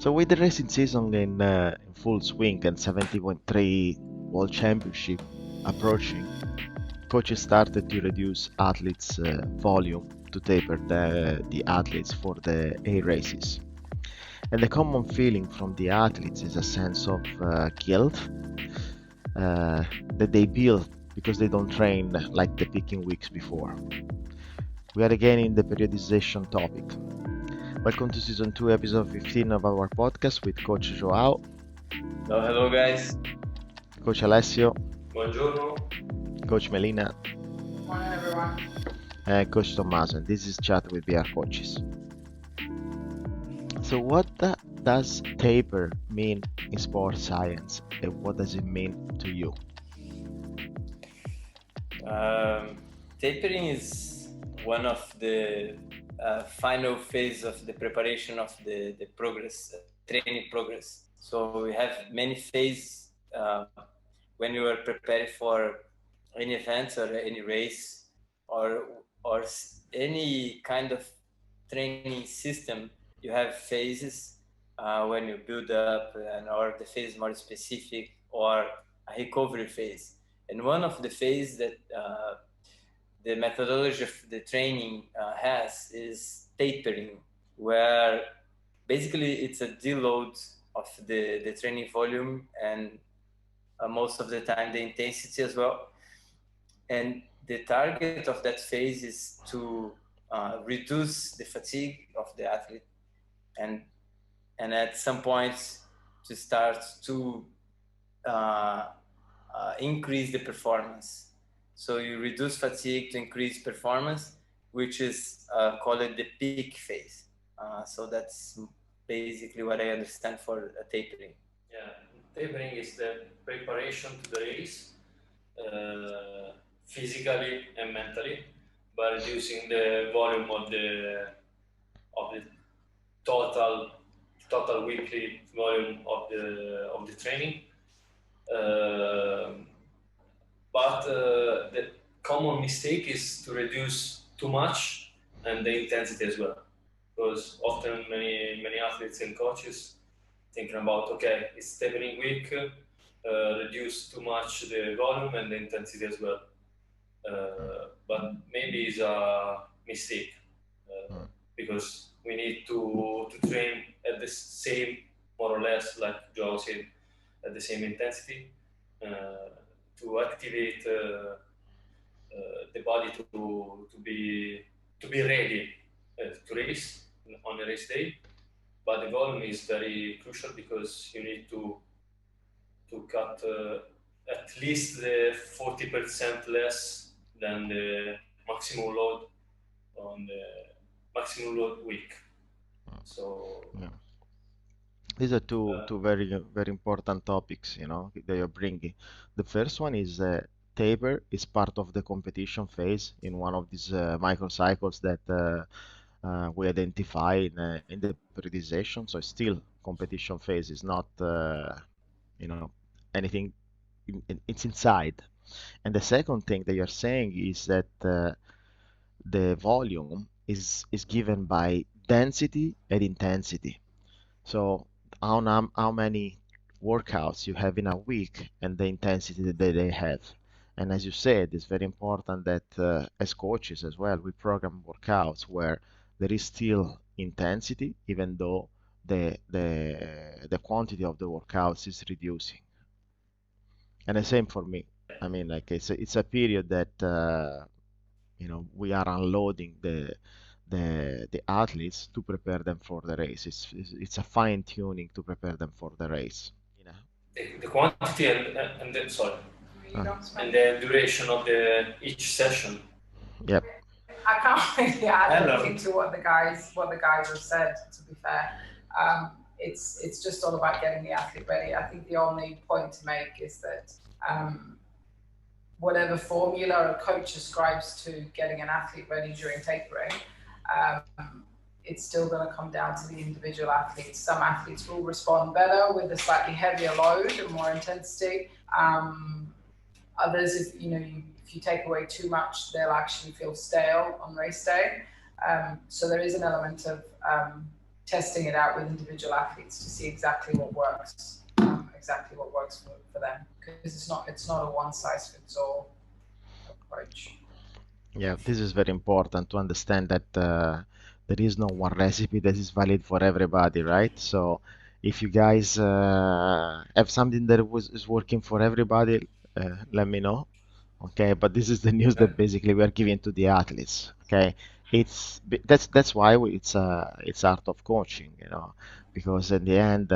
So with the racing season in full swing and 70.3 World Championship approaching, coaches started to reduce athletes' volume to taper the athletes for the A races. And the common feeling from the athletes is a sense of guilt that they build because they don't train like the peaking weeks before. We are again in the periodization topic. Welcome to season 2, episode 15 of our podcast with Coach Joao, Hello guys. Coach Alessio, Buongiorno. Coach Melina, Morning, everyone. and Coach Tommaso. And this is Chat with BR Coaches. So what does taper mean in sports science, and what does it mean to you? Tapering is one of the final phase of the preparation of the progress, training progress. So we have many phases when you are preparing for any events or any race or any kind of training system. You have phases when you build up, or the phase more specific, or a recovery phase. And one of the phases that the methodology of the training has is tapering, where basically it's a deload of the training volume and most of the time the intensity as well. And the target of that phase is to reduce the fatigue of the athlete and at some points to start to increase the performance. So you reduce fatigue to increase performance, which is called the peak phase. So that's basically what I understand for tapering. Yeah, tapering is the preparation to the race, physically and mentally, by reducing the volume of the total weekly volume of the training. But the common mistake is to reduce too much and the intensity as well, because often many athletes and coaches thinking about, okay, it's tapering week, reduce too much the volume and the intensity as well. But maybe it's a mistake because we need to train at the same, more or less, like Joe said, at the same intensity to activate the body to be ready to race on a race day. But the volume is very crucial because you need to cut at least the 40% less than the maximum load on the maximum load week. So yeah. These are two very important topics, that you're bringing. The first one is taper is part of the competition phase in one of these microcycles that we identify in the periodization. So it's still competition phase. It's not anything. It's inside. And the second thing that you're saying is that the volume is given by density and intensity. So how many workouts you have in a week and the intensity that they have. And as you said, it's very important that as coaches as well, we program workouts where there is still intensity, even though the quantity of the workouts is reducing. And the same for me. I mean, like it's a period that we are unloading the athletes to prepare them for the race. It's a fine tuning to prepare them for the race. the quantity and the, sorry, and the duration of each session. Yep. I can't really add anything to what the guys have said. To be fair, it's just all about getting the athlete ready. I think the only point to make is that whatever formula a coach ascribes to getting an athlete ready during tapering, it's still going to come down to the individual athletes. Some athletes will respond better with a slightly heavier load and more intensity. Others, if you take away too much, they'll actually feel stale on race day. So there is an element of testing it out with individual athletes to see exactly what works for them, because it's not a one size fits all approach. Yeah, this is very important to understand that there is no one recipe that is valid for everybody, right? So if you guys have something that is working for everybody, let me know. Okay, but this is the news that basically we are giving to the athletes. Okay, that's why it's art of coaching, because in the end,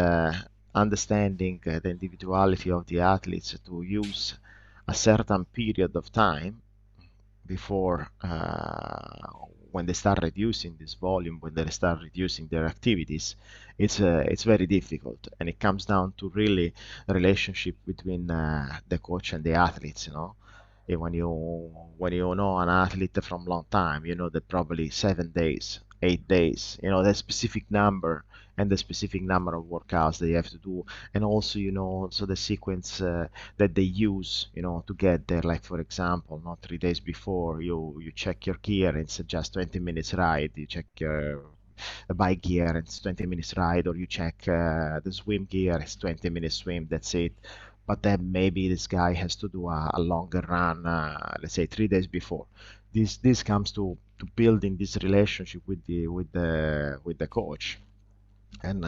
understanding the individuality of the athletes to use a certain period of time before when they start reducing this volume, when they start reducing their activities, it's very difficult, and it comes down to really a relationship between the coach and the athletes. And when you know an athlete from long time, you know that probably 7 days, 8 days, the specific number and the specific number of workouts they have to do, and also so the sequence that they use, to get there. Like for example, not 3 days before, you check your gear, and it's just 20 minutes ride. You check your bike gear, and it's 20 minutes ride, or you check the swim gear, it's 20 minutes swim. That's it. But then maybe this guy has to do a longer run, let's say 3 days before. This comes to building this relationship with the coach, and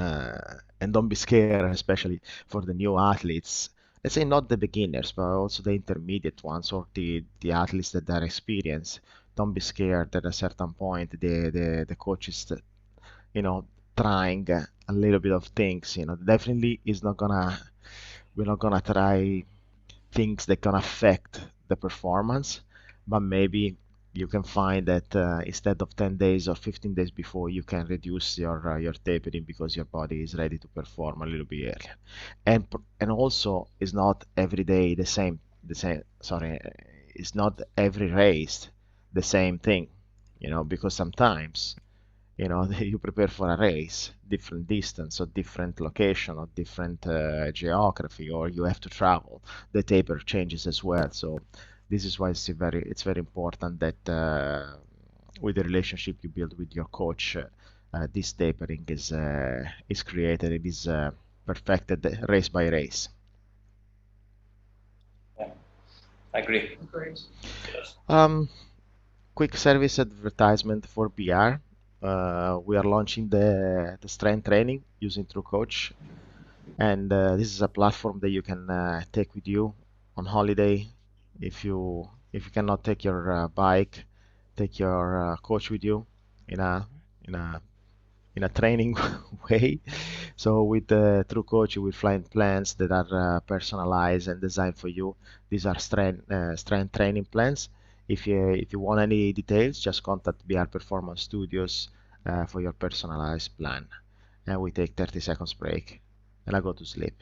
don't be scared, especially for the new athletes. Let's say not the beginners, but also the intermediate ones, or the athletes that are experienced. Don't be scared at a certain point. The coach is, trying a little bit of things. Definitely is not gonna we're not gonna try things that can affect the performance, but maybe you can find that instead of 10 days or 15 days before, you can reduce your tapering because your body is ready to perform a little bit earlier. And also, it's not every day the same. Sorry, it's not every race the same thing, because sometimes you prepare for a race, different distance or different location or different geography, or you have to travel. The taper changes as well. So this is why it's very important that with the relationship you build with your coach, this tapering is created. It is perfected race by race. Yeah, I agree. Agreed. Yes. Quick service advertisement for BR. We are launching the strength training using TrueCoach, and this is a platform that you can take with you on holiday. If you cannot take your bike, take your coach with you in a in a in a training way. So with the True Coach, you will find plans that are personalized and designed for you. These are strength training plans. If you want any details, just contact BR Performance Studios for your personalized plan. And we take 30 seconds break, and I go to sleep.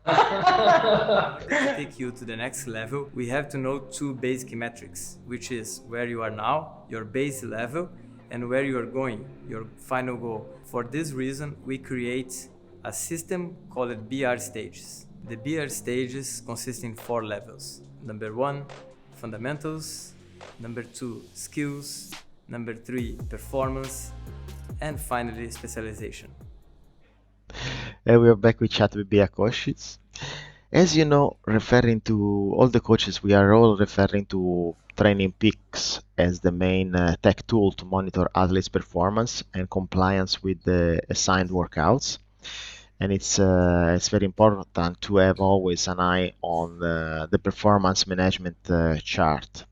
In order to take you to the next level, we have to know two basic metrics, which is where you are now, your base level, and where you are going, your final goal. For this reason, we create a system called BR stages. The BR stages consist in 4 levels. Number 1, fundamentals. Number 2, skills. Number 3, performance. And finally, specialization. And we are back with Chat with BR coaches. As you know, referring to all the coaches, we are all referring to Training Peaks as the main tech tool to monitor athletes' performance and compliance with the assigned workouts. And it's very important to have always an eye on the performance management chart.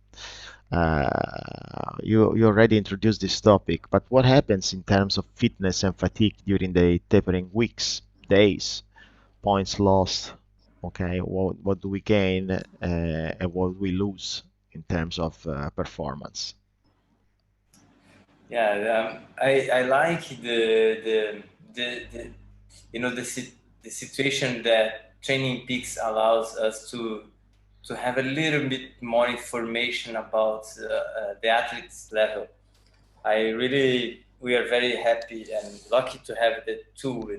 You already introduced this topic, but what happens in terms of fitness and fatigue during the tapering weeks, days, points lost? Okay, what do we gain and what do we lose in terms of performance? Yeah, I like the the situation that Training Peaks allows us to have a little bit more information about the athlete's level. We are very happy and lucky to have the tool.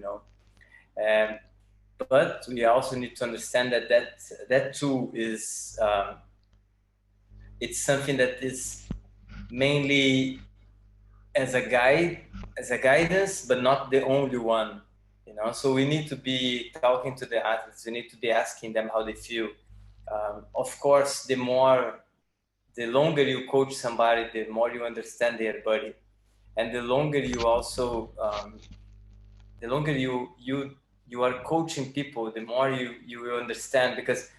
Um, but we also need to understand that tool is it's something that is mainly as a guide as a guidance, but not the only one. So we need to be talking to the athletes. We need to be asking them how they feel. Of course, the longer you coach somebody, the more you understand their body, and the longer you also, the longer you are coaching people, the more you will understand, because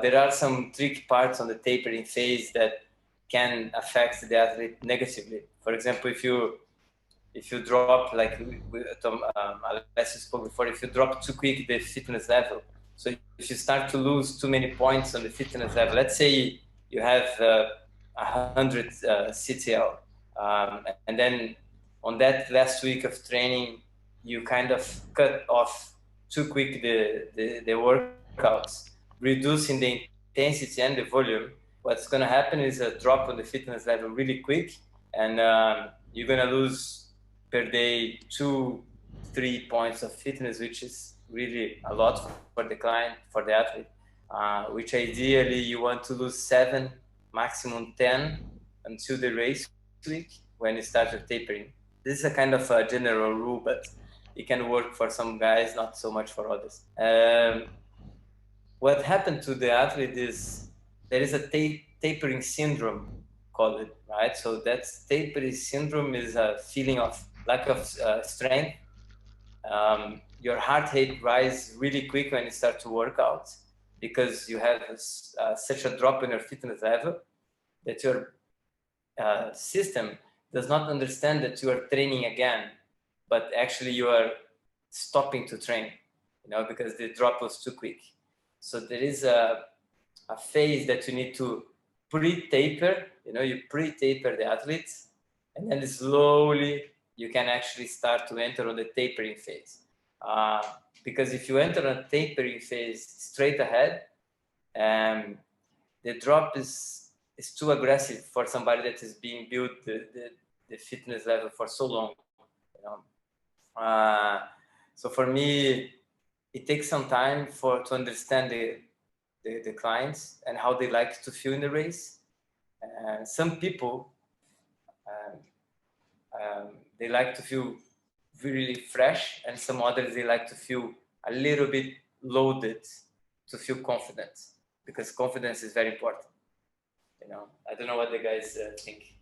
there are some tricky parts on the tapering phase that can affect the athlete negatively. For example, if you drop, like Tom Alessio spoke before, if you drop too quick the fitness level, so if you start to lose too many points on the fitness level, let's say you have 100 CTL, and then on that last week of training, you kind of cut off too quick the workouts, reducing the intensity and the volume. What's going to happen is a drop on the fitness level really quick, and you're going to lose per day 2-3 points of fitness, which is really a lot for the client, for the athlete, which ideally you want to lose 7, maximum 10 until the race week when you start your tapering. This is a kind of a general rule, but it can work for some guys, not so much for others. What happened to the athlete is there is a tapering syndrome, call it, right? So that tapering syndrome is a feeling of lack of strength. Your heart rate rise really quick when you start to work out, because you have such a drop in your fitness level that your system does not understand that you are training again, but actually you are stopping to train, because the drop was too quick. So there is a phase that you need to pre-taper, you pre-taper the athletes, and then slowly you can actually start to enter on the tapering phase. Because if you enter on a tapering phase straight ahead, the drop is too aggressive for somebody that is being built the fitness level for so long. So for me, it takes some time to understand the clients and how they like to feel in the race. And some people, they like to feel really fresh, and some others, they like to feel a little bit loaded to feel confident, because confidence is very important. I don't know what the guys think.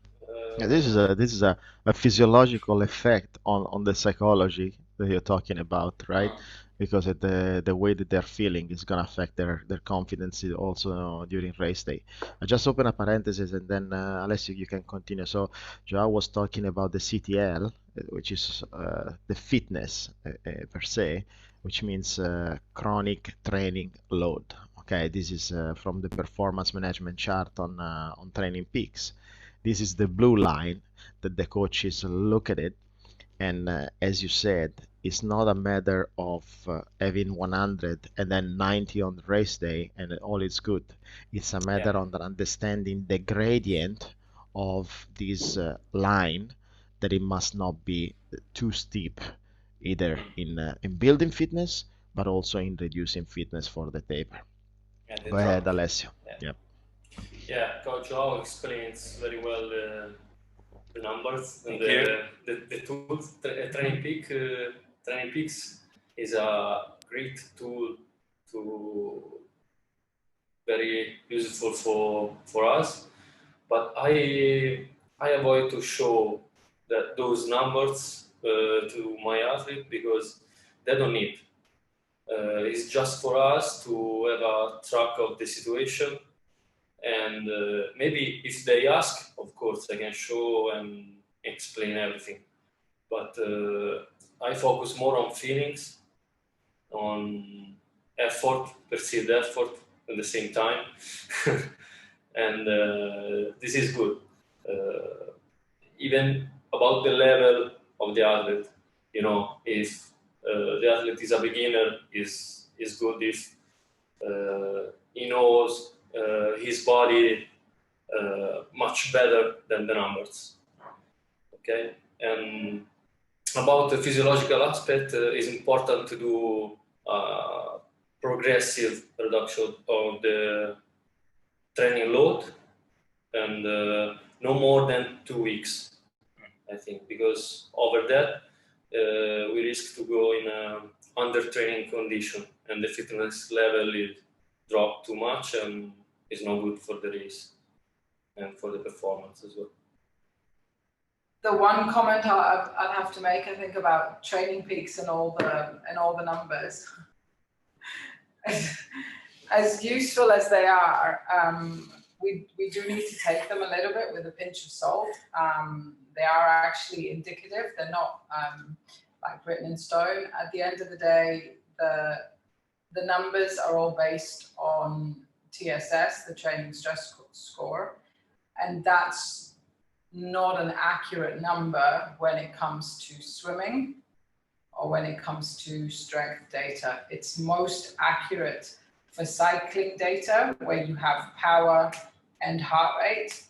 Yeah, this is a physiological effect on the psychology that you're talking about, right? Because the way that they're feeling is gonna affect their confidence also during race day. I just open a parenthesis and then Alessio, you can continue. So Joao was talking about the CTL, which is the fitness per se, which means chronic training load. Okay, this is from the performance management chart on Training Peaks. This is the blue line that the coaches look at it, and as you said, it's not a matter of having 100 and then 90 on the race day and all is good. It's a matter of understanding the gradient of this line, that it must not be too steep, either in building fitness but also in reducing fitness for the taper. Go ahead, Alessio. Yeah, Coach Joao explains very well the numbers and the tools. Training Peaks is a great tool to very useful for us, but I avoid to show those numbers to my athlete, because they don't need. It's just for us to have a track of the situation. And maybe if they ask, of course, I can show and explain everything. But I focus more on feelings, on effort, perceived effort at the same time. And this is good. Even about the level of the athlete, if the athlete is a beginner, is good if he knows his body much better than the numbers. Okay, and about the physiological aspect, it's important to do progressive reduction of the training load, and no more than 2 weeks. I think, because over that we risk to go in a under training condition, and the fitness level is dropped too much and is no good for the race and for the performance as well. The one comment I'd have to make, I think, about training peaks and all the numbers, as useful as they are, we do need to take them a little bit with a pinch of salt. They are actually indicative. They're not like written in stone. At the end of the day, the numbers are all based on TSS, the training stress score, and that's not an accurate number when it comes to swimming or when it comes to strength data. It's most accurate for cycling data, where you have power and heart rate.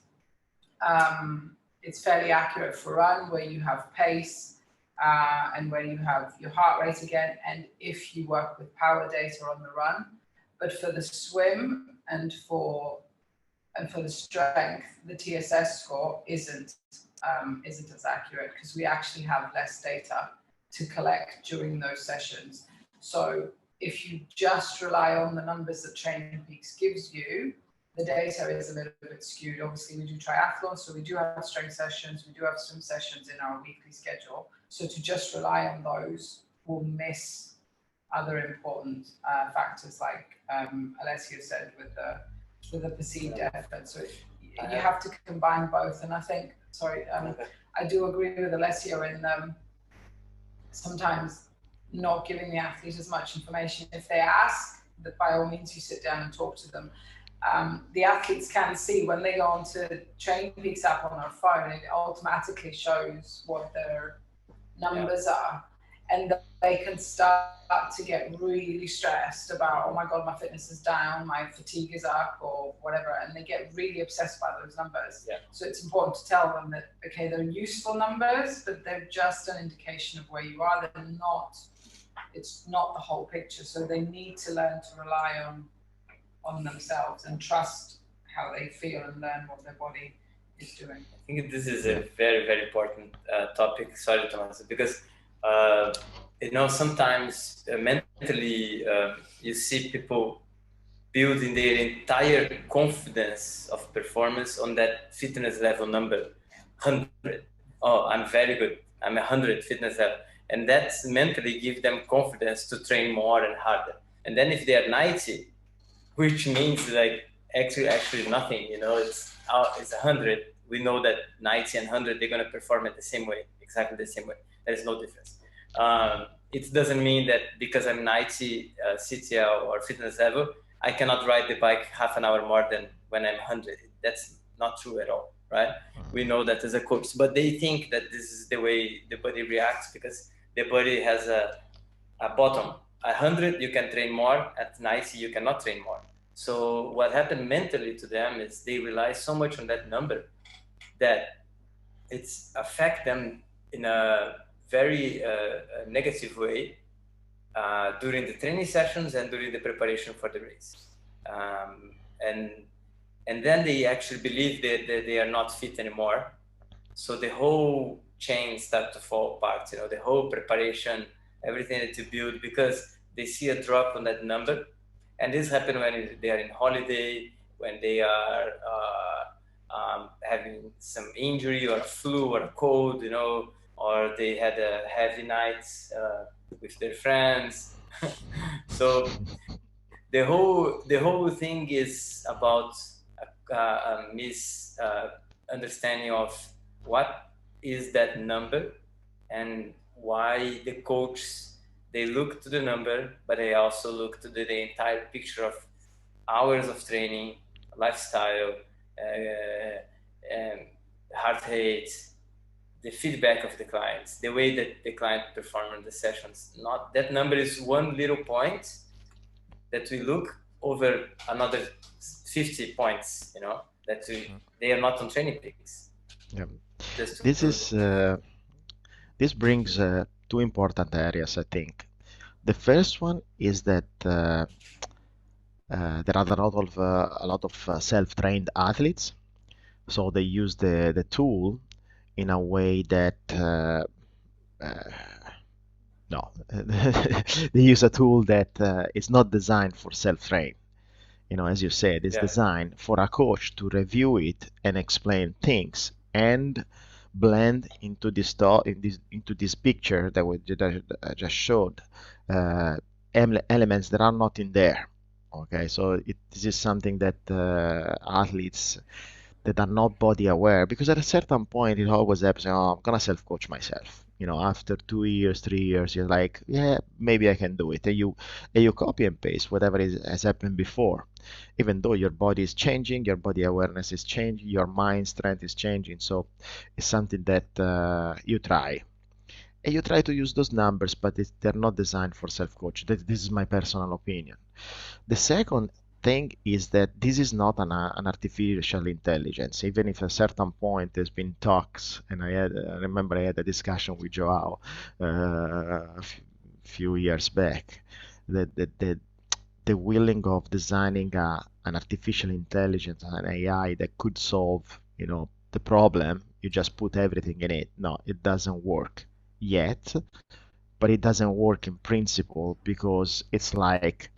It's fairly accurate for run, where you have pace and where you have your heart rate again, and if you work with power data on the run. But for the swim and for the strength, the TSS score isn't as accurate, because we actually have less data to collect during those sessions. So if you just rely on the numbers that Training Peaks gives you, the data is a little bit skewed. Obviously, we do triathlon, so we do have strength sessions, we do have swim sessions in our weekly schedule. So to just rely on those will miss other important factors, like Alessio said, with the perceived effort. So you have to combine both. And I think, I do agree with Alessio in sometimes not giving the athlete as much information. If they ask, that by all means you sit down and talk to them. The athletes can see when they go onto Training Peaks app on their phone, it automatically shows what their numbers are, and they can start to get really stressed about, oh my God, my fitness is down, my fatigue is up, or whatever, and they get really obsessed by those numbers. So it's important to tell them that, okay, they're useful numbers, but they're just an indication of where you are. They're not, it's not the whole picture. So they need to learn to rely on themselves and trust how they feel and learn what their body is doing. I think this is a very, very important topic. Sorry, Thomas, because sometimes mentally you see people building their entire confidence of performance on that fitness level number, 100. Oh, I'm very good. I'm 100 fitness level. And that's mentally give them confidence to train more and harder. And then if they are 90, which means like actually nothing, it's 100. We know that 90 and 100, they're going to perform it the same way, exactly the same way. There is no difference. It doesn't mean that because I'm 90 CTL or fitness level, I cannot ride the bike half an hour more than when I'm 100. That's not true at all, right? We know that as a coach, but they think that this is the way the body reacts, because the body has a bottom. 100, you can train more. At 90, you cannot train more. So what happened mentally to them is they rely so much on that number that it's affect them in a very negative way during the training sessions and during the preparation for the race. And then they actually believe that they are not fit anymore. So the whole chain starts to fall apart, the whole preparation, everything that you build, because they see a drop on that number. And this happens when they are in holiday, when they are having some injury or a flu or a cold, or they had a heavy night with their friends. So the whole thing is about a misunderstanding of what is that number and why the coach, they look to the number, but they also look to the entire picture of hours of training, lifestyle, and heart rate, the feedback of the clients, the way that the client perform in the sessions. Not that number is one little point that we look over another 50 points, that they are not on Training Peaks. Yeah. This brings two important areas, I think. The first one is that there are a lot of self-trained athletes, so they use the tool in a way that no, they use a tool that is not designed for self-train. As you said, it's Yeah. designed for a coach to review it and explain things and blend into this thought, into this picture that I just showed, elements that are not in there. Okay, so this is something that athletes that are not body aware, because at a certain point it always happens, oh, I'm gonna self-coach myself. After 2 years, 3 years, you're like, yeah, maybe I can do it. And you copy and paste whatever has happened before. Even though your body is changing, your body awareness is changing, your mind strength is changing. So it's something that you try. And you try to use those numbers, but they're not designed for self-coach. This is my personal opinion. The second thing is that this is not an artificial intelligence. Even if at a certain point there's been talks, and I remember I had a discussion with Joao a few years back, that the willing of designing an artificial intelligence, an AI that could solve, the problem. You just put everything in it. No, it doesn't work yet, but it doesn't work in principle, because it's like,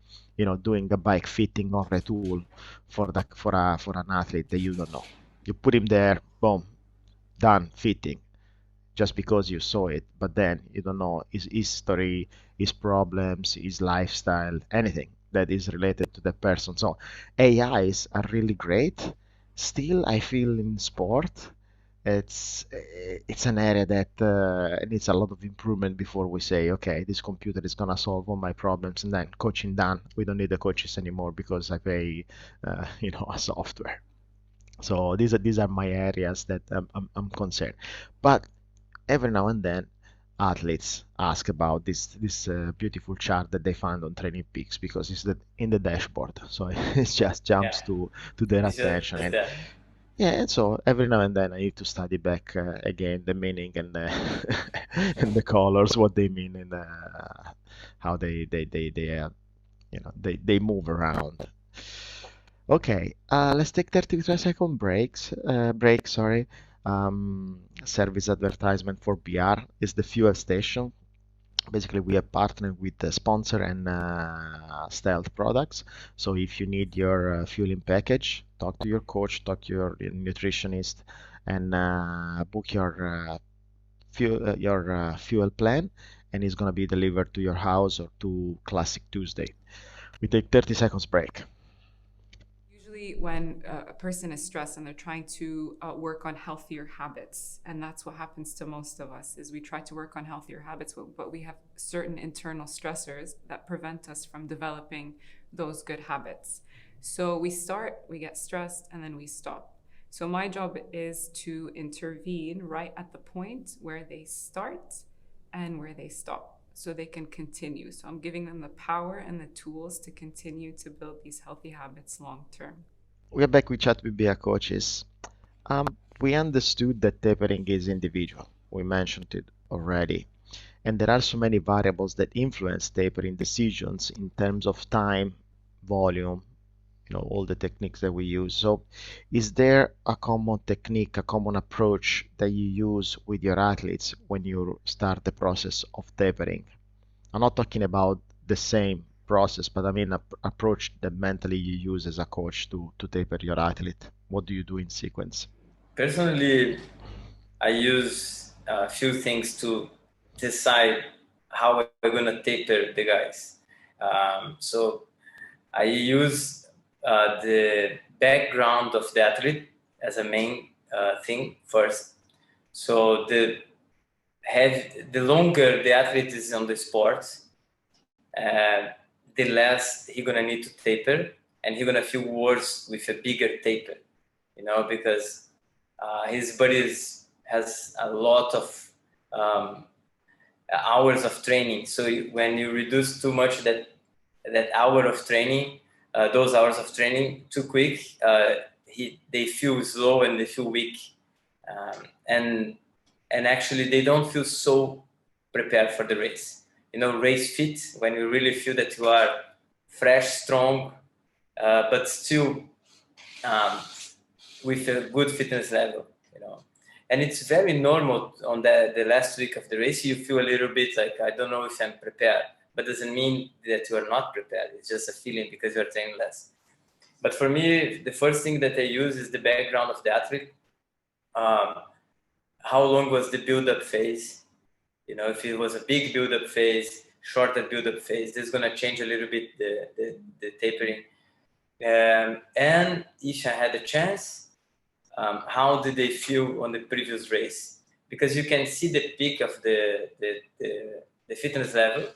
doing a bike fitting of a tool for an athlete that you don't know. You put him there, boom, done fitting, just because you saw it, but then you don't know his history, his problems, his lifestyle, anything that is related to the person. So AIs are really great. Still, I feel in sport, it's an area that needs a lot of improvement before we say, okay, this computer is gonna solve all my problems, and then coaching done. We don't need the coaches anymore because I pay, a software. So these are my areas that I'm concerned. But every now and then, athletes ask about this beautiful chart that they found on Training Peaks, because it's in the dashboard, so it just Yeah, jumps to their it's attention. just And that. yeah, and so every now and then I need to study back again the meaning and the and the colors, what they mean, and how they move around. Okay, let's take 33-second break, sorry. Service advertisement for BR is the fuel station. Basically, we are partnered with the sponsor and stealth products. So if you need your fueling package, talk to your coach, talk to your nutritionist, and book your fuel plan, and it's gonna be delivered to your house or to Classic Tuesday. We take 30 seconds break. Usually when a person is stressed and they're trying to work on healthier habits, and that's what happens to most of us, is we try to work on healthier habits, but we have certain internal stressors that prevent us from developing those good habits. So we get stressed, and then we stop. So my job is to intervene right at the point where they start and where they stop, so they can continue. So I'm giving them the power and the tools to continue to build these healthy habits long term. We're back with Chat with BR coaches. We understood that tapering is individual. We mentioned it already. And there are so many variables that influence tapering decisions in terms of time, volume, all the techniques that we use. So is there a common technique, a common approach that you use with your athletes when you start the process of tapering? I'm not talking about the same process, but I mean approach that mentally you use as a coach to taper your athlete. What do you do in sequence? Personally, I use a few things to decide how I'm gonna taper the guys. So I use the background of the athlete as a main thing first. So the longer the athlete is on the sport, the less he's gonna need to taper, and he's gonna feel worse with a bigger taper, because his body has a lot of hours of training. So when you reduce too much that hour of training, those hours of training too quick, they feel slow and they feel weak, and actually they don't feel so prepared for the race. Race fit, when you really feel that you are fresh, strong, but still with a good fitness level. And it's very normal on the last week of the race. You feel a little bit like, I don't know if I'm prepared, but doesn't mean that you are not prepared. It's just a feeling because you're training less. But for me, the first thing that I use is the background of the athlete. How long was the build-up phase? You know, if it was a big build-up phase, shorter build-up phase, this is going to change a little bit the tapering. And if I had a chance, how did they feel on the previous race? Because you can see the peak of the fitness level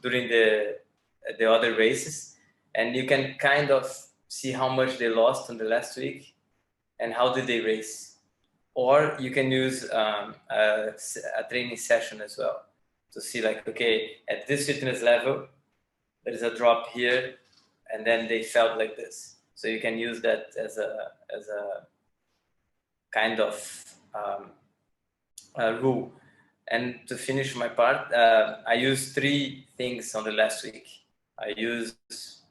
during the other races, and you can kind of see how much they lost on the last week and how did they race. Or you can use a training session as well to see like, okay, at this fitness level, there is a drop here, and then they felt like this. So you can use that as a kind of rule. And to finish my part, I use 3 things on the last week. I use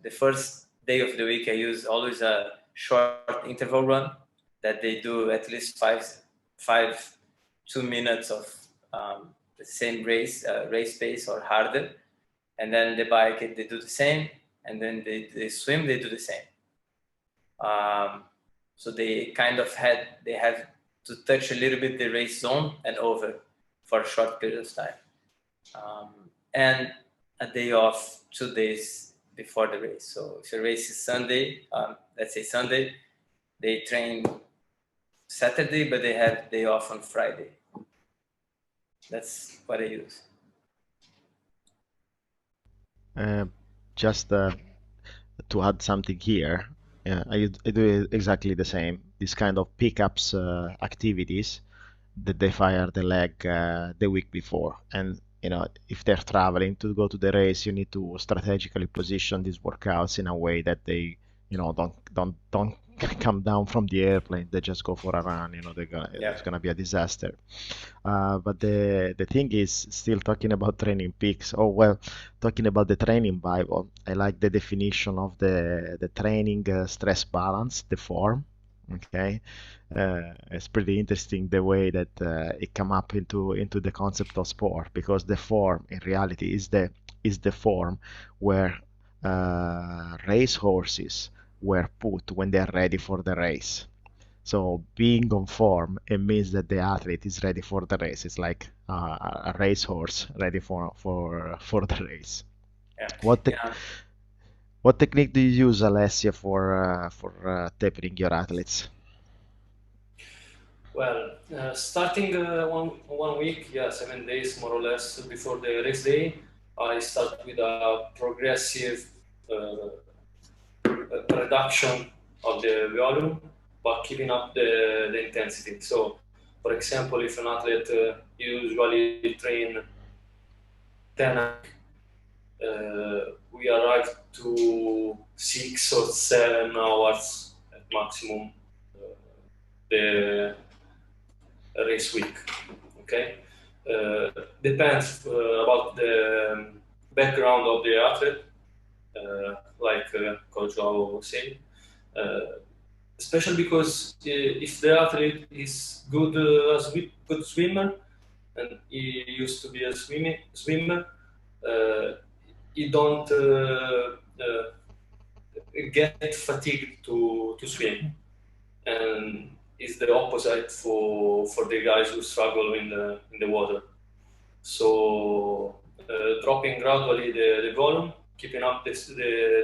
the first day of the week, I use always a short interval run that they do at least 2 minutes of the same race pace or harder. And then the bike, they do the same. And then they swim, they do the same. So they kind of have to touch a little bit the race zone and over for a short period of time. And a day off 2 days before the race. So if the race is Sunday, let's say Sunday, they train Saturday, but they have day off on Friday. That's what I use. Just to add something here, I do exactly the same. This kind of pickups activities that they fire the leg the week before, and you know, if they're traveling to go to the race, you need to strategically position these workouts in a way that they, you know, don't come down from the airplane. They just go for a run. You know, it's gonna be a disaster. But the thing is, still talking about training peaks. Oh well, talking about the training Bible. I like the definition of the training stress balance, the form. Okay, it's pretty interesting the way that it come up into the concept of sport, because the form in reality is the form where race horses were put when they are ready for the race. So being on form, it means that the athlete is ready for the race. It's like a racehorse ready for the race. Yeah. What what technique do you use, Alessia, for tapering your athletes? Well, starting one week, 7 days more or less before the race day, I start with a progressive reduction of the volume, but keeping up the intensity. So, for example, if an athlete usually train 10, we arrive to 6 or 7 hours at maximum the race week. Okay, depends about the background of the athlete, like Coach Joao was saying. Especially because if the athlete is good good swimmer, and he used to be a swimmer, he don't get fatigued to swim, and is the opposite for the guys who struggle in the water. So dropping gradually the volume, keeping up the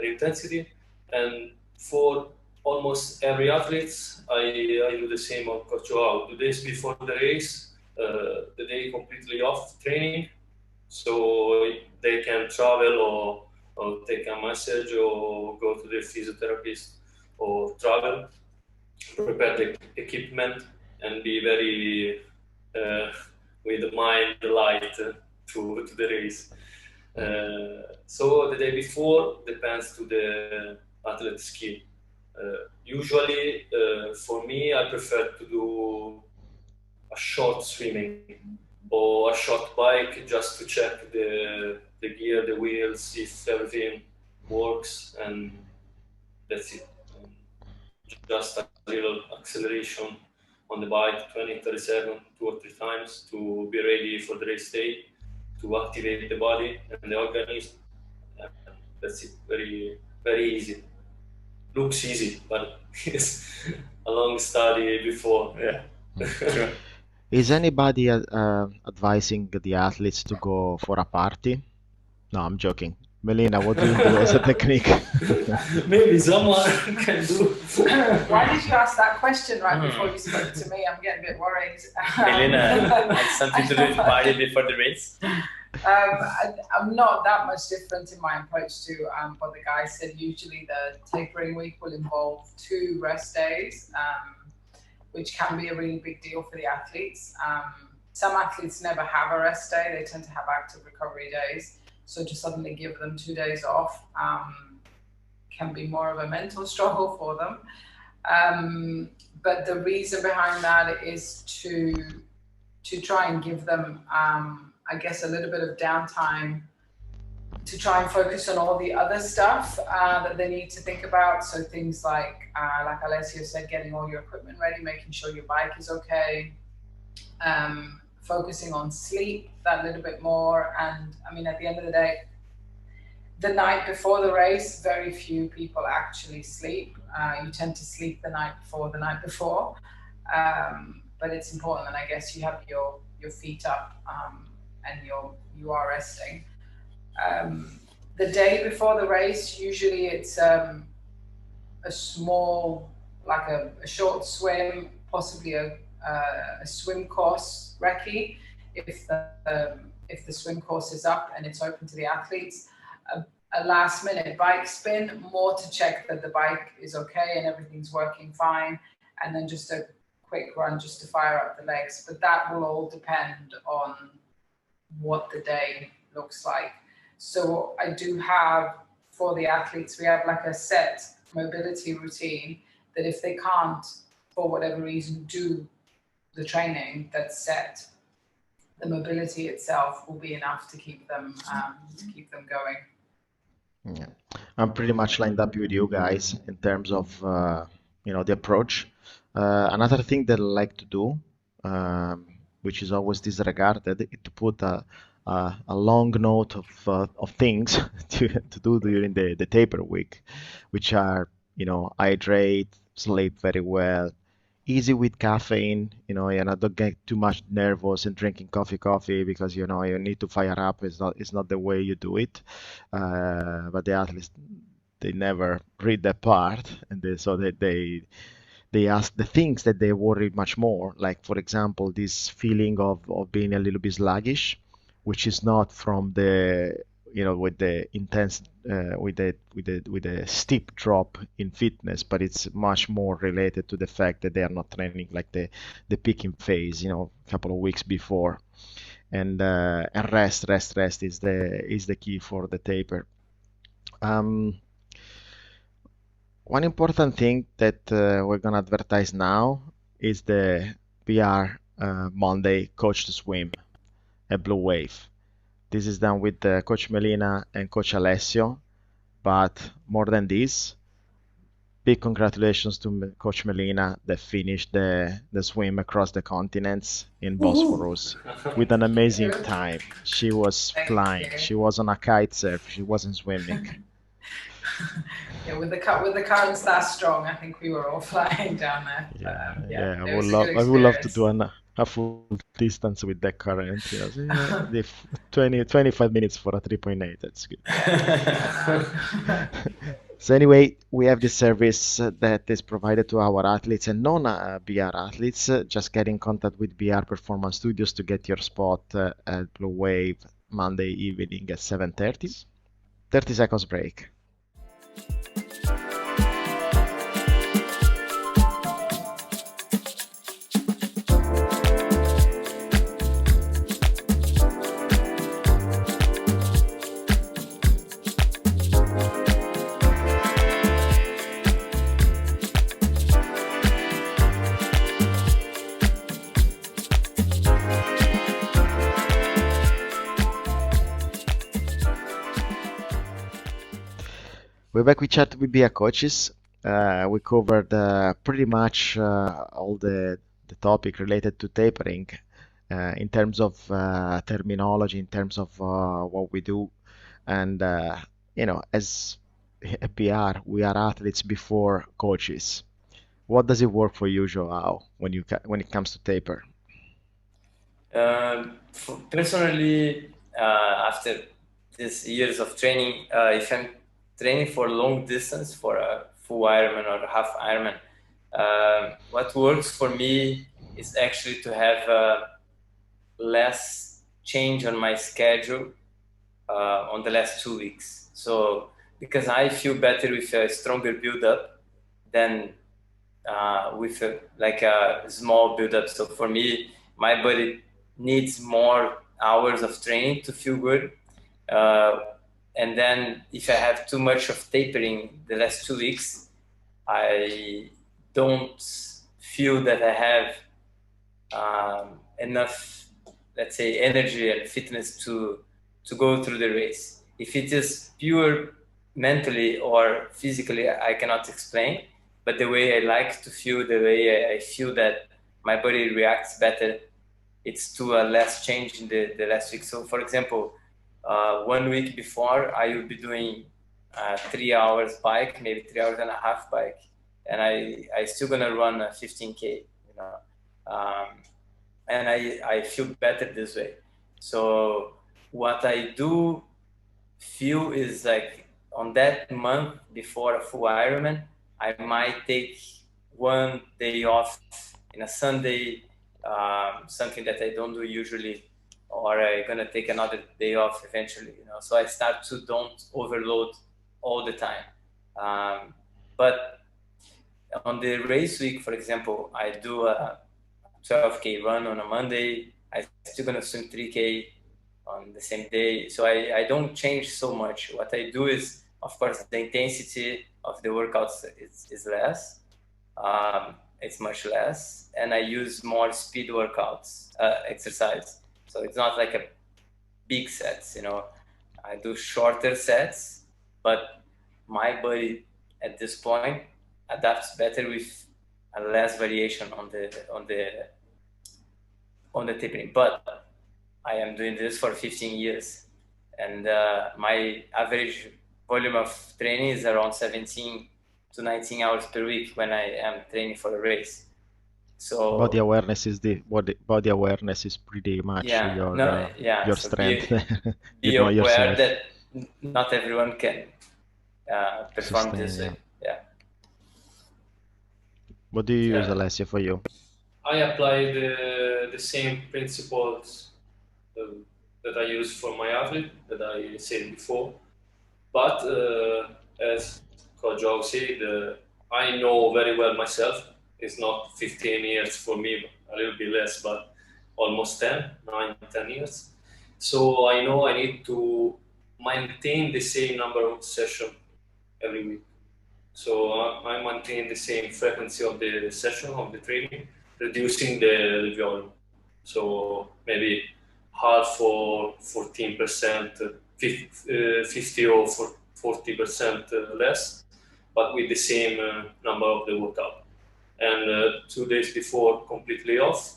intensity, and for almost every athlete, I do the same on Coach Joao. 2 days before the race, the day completely off training, so they can travel or take a massage or go to the physiotherapist or travel, prepare the equipment, and be very with the mind light to the race. So the day before depends to the athlete skill. Usually, for me, I prefer to do a short swimming or a short bike just to check the gear, the wheels, if everything works, and that's it. Just a little acceleration on the bike 20, 37, 2 or 3 times to be ready for the race day, to activate the body and the organism. And that's it. Very, very easy. Looks easy, but it's a long study before. Yeah. Is anybody advising the athletes to go for a party? No, I'm joking. Melina, what do you do as a technique? Maybe someone can do. Why did you ask that question right before you spoke to me? I'm getting a bit worried. Melina has something to do with party before the race. I'm not that much different in my approach to what the guy said. Usually the tapering week will involve 2 rest days, which can be a really big deal for the athletes. Some athletes never have a rest day. They tend to have active recovery days. So to suddenly give them 2 days off can be more of a mental struggle for them. But the reason behind that is to try and give them, I guess, a little bit of downtime to try and focus on all the other stuff that they need to think about. So things like Alessio said, getting all your equipment ready, making sure your bike is okay, focusing on sleep that little bit more. And I mean, at the end of the day, the night before the race, very few people actually sleep. You tend to sleep the night before. But it's important that I guess you have your feet up and you are resting. The day before the race, usually it's a small, like a short swim, possibly a swim course recce if the swim course is up and it's open to the athletes. A last minute bike spin, more to check that the bike is okay and everything's working fine, and then just a quick run just to fire up the legs. But that will all depend on what the day looks like. So I do have, for the athletes, we have like a set mobility routine that if they can't, for whatever reason, do the training that's set, the mobility itself will be enough to keep them going. Yeah, I'm pretty much lined up with you guys in terms of the approach. Another thing that I like to do, which is always disregarded, is to put a long note of things to do during the taper week, which are hydrate, sleep very well, easy with caffeine, and don't get too much nervous and drinking coffee because you need to fire up. It's not the way you do it. But the athletes, they never read that part, and they ask the things that they worry much more, like for example this feeling of being a little bit sluggish, which is not from the with the intense with the steep drop in fitness, but it's much more related to the fact that they are not training like the peaking phase, a couple of weeks before, and rest is the key for the taper. One important thing that we're gonna advertise now is the BR Monday Coach to Swim at Blue Wave. This is done with Coach Melina and Coach Alessio, but more than this, big congratulations to Coach Melina that finished the swim across the continents in Bosphorus with an amazing time. She was flying. She was on a kite surf. She wasn't swimming. Yeah, with the currents that strong, I think we were all flying down there. Yeah, I would love to do a full distance with that current. The 25 minutes for a 3.8, that's good. So anyway, we have this service that is provided to our athletes and non-BR athletes. Just get in contact with BR Performance Studios to get your spot at Blue Wave Monday evening at 7:30. 30 seconds break. We're back with Chat with BR Coaches. We covered pretty much all the the topic related to tapering in terms of terminology, in terms of what we do. And, as a PR, we are athletes before coaches. What does it work for you, Joao, when it comes to taper? Personally, after these years of training, if I'm training for long distance, for a full Ironman or half Ironman, what works for me is actually to have less change on my schedule on the last 2 weeks. So because I feel better with a stronger build up than with a small build up. So for me, my body needs more hours of training to feel good. And then if I have too much of tapering the last 2 weeks, I don't feel that I have enough, let's say, energy and fitness to go through the race. If it is pure mentally or physically, I cannot explain. But the way I like to feel, the way I feel that my body reacts better, it's to a less change in the last week. So, for example, 1 week before, I will be doing 3 hours bike, maybe 3 hours and a half bike, and I still gonna run a 15K, and I feel better this way. So what I do feel is like on that month before a full Ironman, I might take one day off in a Sunday, something that I don't do usually, or I'm gonna take another day off eventually. So I start to don't overload all the time. But on the race week, for example, I do a 12K run on a Monday. I'm still gonna swim 3K on the same day. So I don't change so much. What I do is, of course, the intensity of the workouts is less. It's much less. And I use more speed workouts, exercise. So it's not like a big sets, I do shorter sets, but my body at this point adapts better with a less variation on the tapering. But I am doing this for 15 years, and my average volume of training is around 17 to 19 hours per week when I am training for a race. So Body awareness is pretty much your So strength. be You know aware yourself. that not everyone can perform Sustain, this yeah. way. Yeah. What do you use, Yeah. Alessia, for you? I apply the same principles that I use for my athlete that I said before. But as Coach Joe said, I know very well myself. It's not 15 years for me, a little bit less, but almost 10 years. So I know I need to maintain the same number of sessions every week. So I maintain the same frequency of the session of the training, reducing the volume. So maybe half or 14%, 50 or 40% less, but with the same number of the workout. And 2 days before, completely off,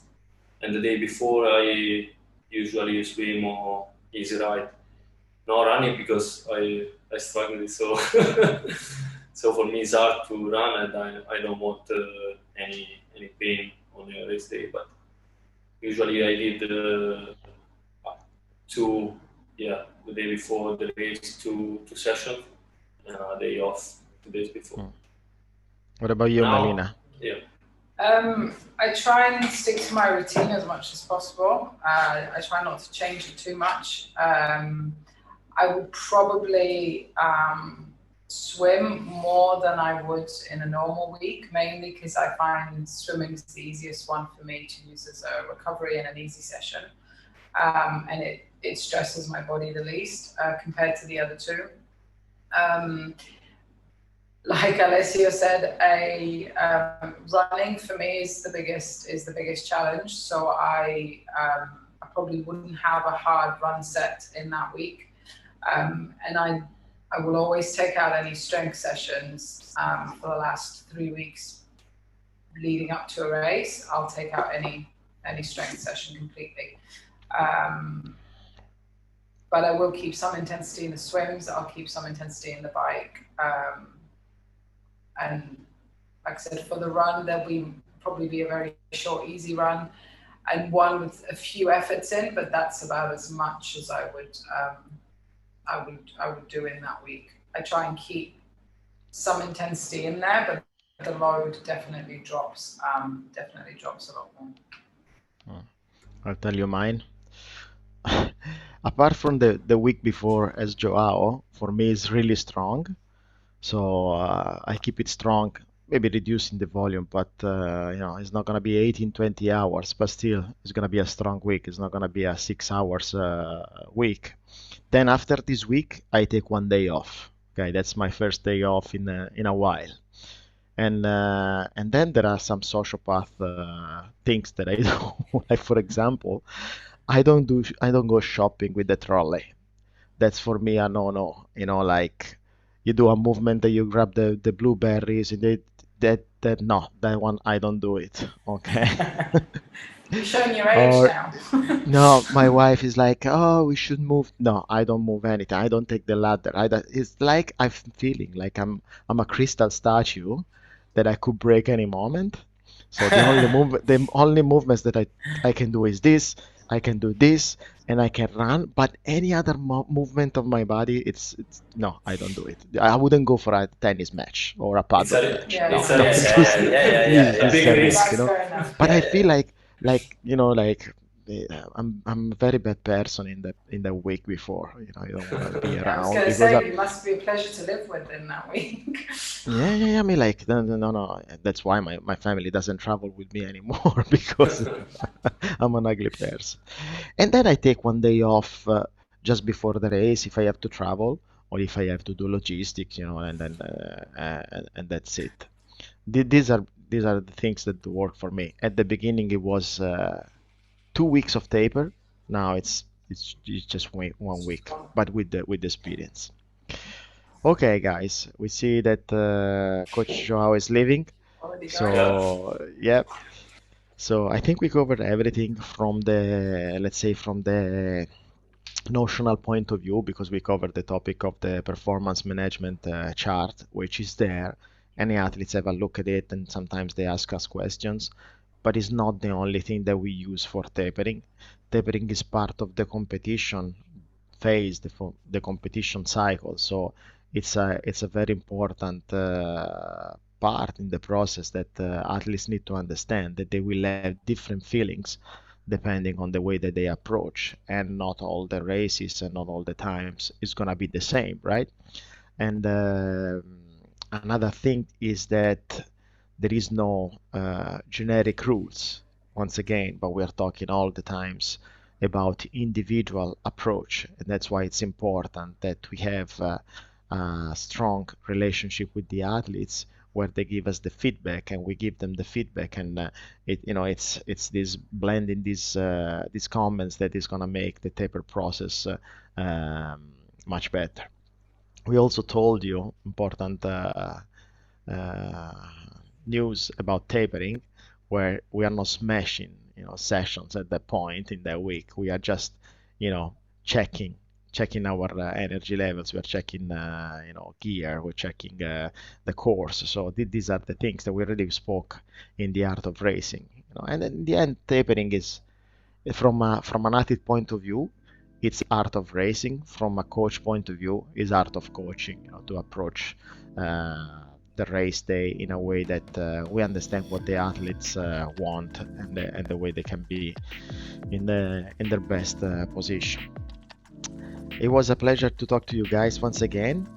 and the day before, I usually swim or easy ride. No running because I struggle with so. So for me, it's hard to run, and I don't want any pain on a race day. But usually, I did the day before the race, two sessions, and a day off 2 days before. What about you, Now, Melina? yeah. I try and stick to my routine as much as possible. I try not to change it too much. I would probably swim more than I would in a normal week, mainly because I find swimming is the easiest one for me to use as a recovery and an easy session. And it stresses my body the least compared to the other two. Like Alessio said, running for me is the biggest challenge. So I probably wouldn't have a hard run set in that week, and I will always take out any strength sessions for the last 3 weeks leading up to a race, I'll take out any strength session completely. But I will keep some intensity in the swims. I'll keep some intensity in the bike. And like I said, for the run, there'll probably be a very short, easy run, and one with a few efforts in. But that's about as much as I would do in that week. I try and keep some intensity in there, but the load definitely drops. Definitely drops a lot more. I'll tell you mine. Apart from the week before as Joao, for me is really strong. So I keep it strong, maybe reducing the volume, but it's not gonna be 18, 20 hours, but still it's gonna be a strong week. It's not gonna be a 6 hours week. Then after this week, I take one day off. Okay, that's my first day off in a while. And then there are some sociopath things that I do. Like for example, I don't go shopping with the trolley. That's for me a no-no. Like you do a movement that you grab the blueberries and that one I don't do it. Okay. You're showing your age Or now. no, my wife is like, oh, we should move. No, I don't move anything. I don't take the ladder. It's like I'm feeling like I'm a crystal statue that I could break any moment. So the only movements that I can do is this. I can do this, and I can run. But any other movement of my body, it's no, I don't do it. I wouldn't go for a tennis match or a paddle match. Yeah, No, it's no, a- it's yeah, just yeah. it's Big a risk. risk, That's fair enough. But I Yeah. feel like I'm a very bad person in the week before. I don't want to be Yeah, I was around going to because say, you must be a pleasure to live with in that week. yeah. I mean, like no. That's why my family doesn't travel with me anymore because I'm an ugly person. And then I take one day off just before the race if I have to travel or if I have to do logistics, and then and that's it. These are the things that work for me. At the beginning, it was 2 weeks of taper. Now it's just 1 week, but with the experience. Okay, guys, we see that Coach Joao is leaving. Already going. So yeah, so I think we covered everything from let's say, from the notional point of view, because we covered the topic of the performance management chart, which is there. Any athletes have a look at it, and sometimes they ask us questions, but it's not the only thing that we use for tapering. Tapering is part of the competition phase, the competition cycle. So it's a very important part in the process that athletes need to understand, that they will have different feelings depending on the way that they approach, and not all the races and not all the times is gonna be the same, right? And another thing is that there is no generic rules, once again, but we're talking all the times about individual approach, and that's why it's important that we have a strong relationship with the athletes, where they give us the feedback and we give them the feedback, and it's this blending these comments that is gonna make the taper process much better. We also told you important news about tapering, where we are not smashing sessions at that point in that week. We are just checking our energy levels. We're checking gear. We're checking the course. So these are the things that we already spoke in the art of racing. And in the end, tapering is from an athlete point of view, it's art of racing. From a coach point of view, is art of coaching. To approach the race day in a way that we understand what the athletes want, and the way they can be in their best position. It was a pleasure to talk to you guys once again.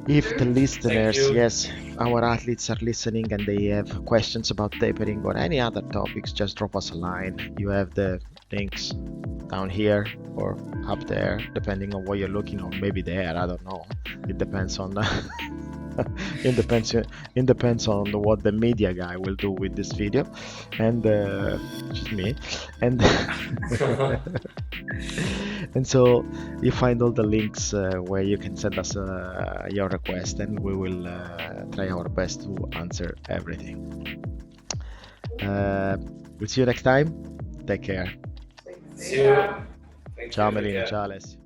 If the listeners, you. yes, our athletes are listening and they have questions about tapering or any other topics, just drop us a line. You have the links down here or up there, depending on what you're looking, or maybe there, I don't know. It depends on it depends on what the media guy will do with this video, and just me, and and so you find all the links where you can send us your request, and we will try our best to answer everything. We'll see you next time. Take care. See you. Thank Ciao you. Take Melina, care. ciao Alessio.